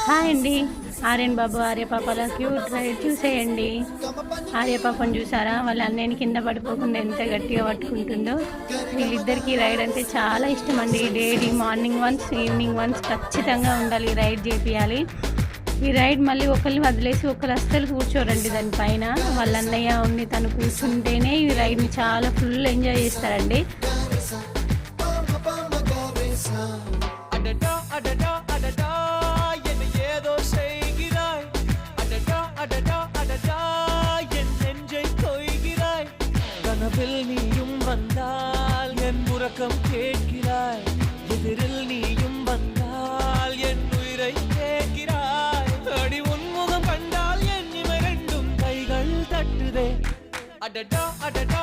Hi అండి. ఆర్యన్ బాబు ఆర్య పాపల cute ride చూసేయండి. ఆర్య పాపను చూసారా, వాళ్ళ అన్నయ్యని కింద పడిపోకుండా ఎంత గట్టిగా పట్టుకుంటుందో. వీళ్ళిద్దరికి రైడ్ అంటే చాలా ఇష్టం అండి. Daily morning once evening once ఖచ్చితంగా ఉండాలి, రైడ్ చేపియాలి. ఈ రైడ్ మళ్ళీ ఒకరిని వదిలేసి ఒకరు అస్సలు కూర్చోరండి దానిపైన. వాళ్ళ అన్నయ్య ఉండి తను కూర్చుంటేనే ఈ రైడ్ని చాలా ఫుల్ ఎంజాయ్ చేస్తారండి. கனவில் நீயும் வந்தால் என் உறக்கம் கேட்கிறாய், எதிரில் நீயும் வந்தால் என் உயிரை கேட்கிறாய். அடி உன்முகம் கண்டால் என் இமை ரெண்டும் கைகள் தட்டுதே. அடடா அடடா